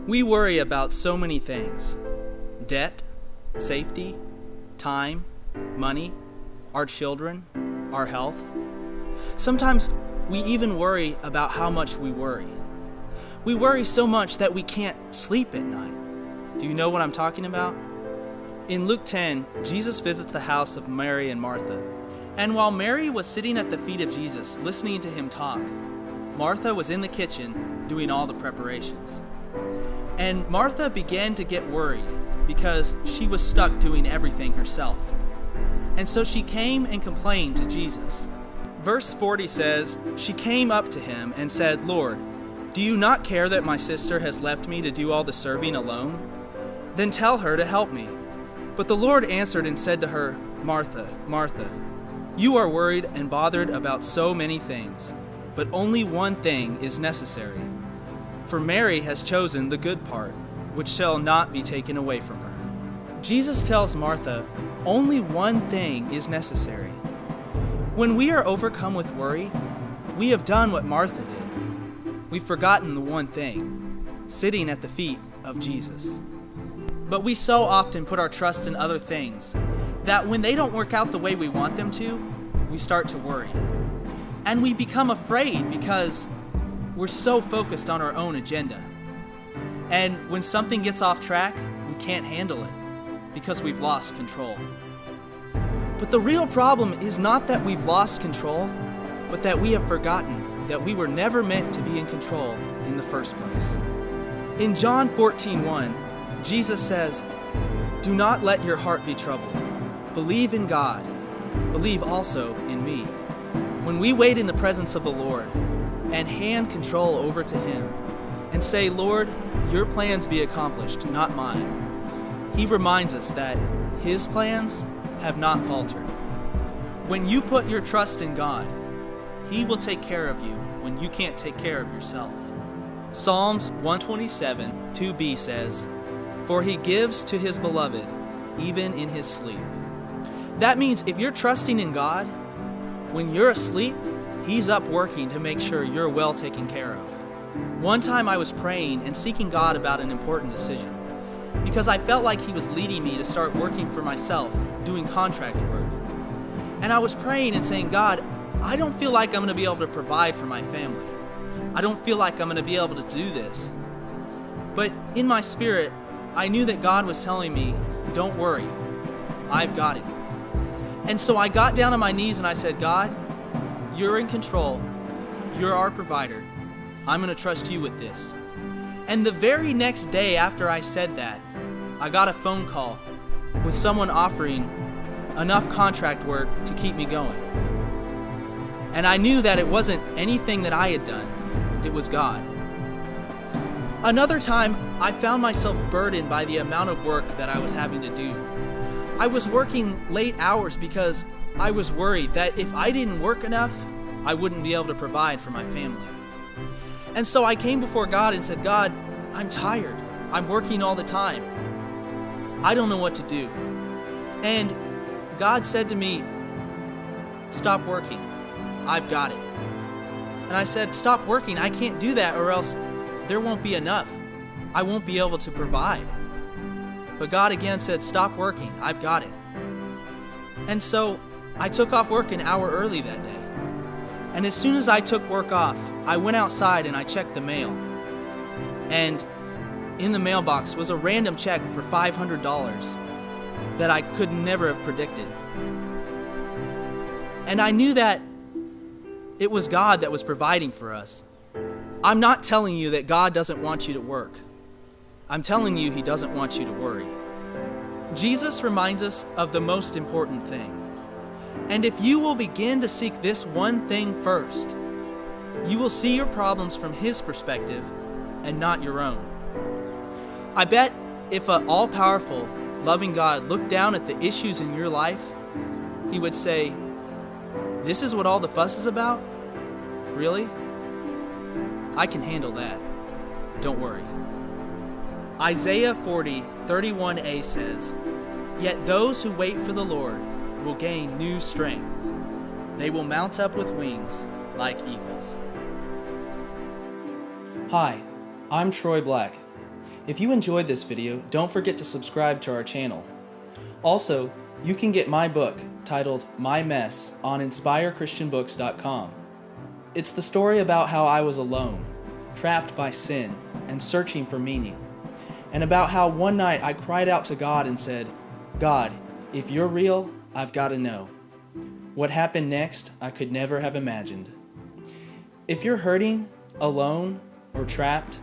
We worry about so many things: debt, safety, time, money, our children, our health. Sometimes we even worry about how much we worry. We worry so much that we can't sleep at night. Do you know what I'm talking about? In Luke 10, Jesus visits the house of Mary and Martha. And while Mary was sitting at the feet of Jesus, listening to him talk, Martha was in the kitchen doing all the preparations. And Martha began to get worried because she was stuck doing everything herself. And so she came and complained to Jesus. Verse 40 says, "She came up to him and said, 'Lord, do you not care that my sister has left me to do all the serving alone? Then tell her to help me.' But the Lord answered and said to her, 'Martha, Martha, you are worried and bothered about so many things, but only one thing is necessary. For Mary has chosen the good part, which shall not be taken away from her.'" Jesus tells Martha, only one thing is necessary. When we are overcome with worry, we have done what Martha did. We've forgotten the one thing, sitting at the feet of Jesus. But we so often put our trust in other things that when they don't work out the way we want them to, we start to worry. And we become afraid because we're so focused on our own agenda. And when something gets off track, we can't handle it because we've lost control. But the real problem is not that we've lost control, but that we have forgotten that we were never meant to be in control in the first place. In John 14:1, Jesus says, "Do not let your heart be troubled. Believe in God. Believe also in me." When we wait in the presence of the Lord and hand control over to Him and say, "Lord, your plans be accomplished, not mine," He reminds us that His plans have not faltered. When you put your trust in God, He will take care of you when you can't take care of yourself. Psalms 127, 2b says, "For He gives to His beloved, even in his sleep." That means if you're trusting in God, when you're asleep, He's up working to make sure you're well taken care of. One time I was praying and seeking God about an important decision because I felt like He was leading me to start working for myself, doing contract work. And I was praying and saying, "God, I don't feel like I'm going to be able to provide for my family. I don't feel like I'm going to be able to do this." But in my spirit, I knew that God was telling me, "Don't worry, I've got it." And so I got down on my knees and I said, "God, you're in control. You're our provider. I'm going to trust you with this." And the very next day after I said that, I got a phone call with someone offering enough contract work to keep me going. And I knew that it wasn't anything that I had done. It was God. Another time, I found myself burdened by the amount of work that I was having to do. I was working late hours because I was worried that if I didn't work enough, I wouldn't be able to provide for my family. And so I came before God and said, "God, I'm tired. I'm working all the time. I don't know what to do." And God said to me, "Stop working. I've got it." And I said, "Stop working. I can't do that or else there won't be enough. I won't be able to provide." But God again said, "Stop working. I've got it." And so I took off work an hour early that day. And as soon as I took work off, I went outside and I checked the mail. And in the mailbox was a random check for $500 that I could never have predicted. And I knew that it was God that was providing for us. I'm not telling you that God doesn't want you to work. I'm telling you He doesn't want you to worry. Jesus reminds us of the most important thing. And if you will begin to seek this one thing first, you will see your problems from His perspective and not your own. I bet if an all-powerful, loving God looked down at the issues in your life, He would say, "This is what all the fuss is about? Really? I can handle that. Don't worry." Isaiah 40:31a says, "Yet those who wait for the Lord will gain new strength. They will mount up with wings like eagles." Hi, I'm Troy Black. If you enjoyed this video, don't forget to subscribe to our channel. Also, you can get my book titled My Mess on InspireChristianBooks.com. It's the story about how I was alone, trapped by sin, and searching for meaning, and about how one night I cried out to God and said, "God, if you're real, I've got to know." What happened next, I could never have imagined. If you're hurting, alone, or trapped,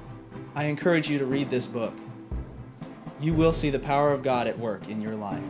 I encourage you to read this book. You will see the power of God at work in your life.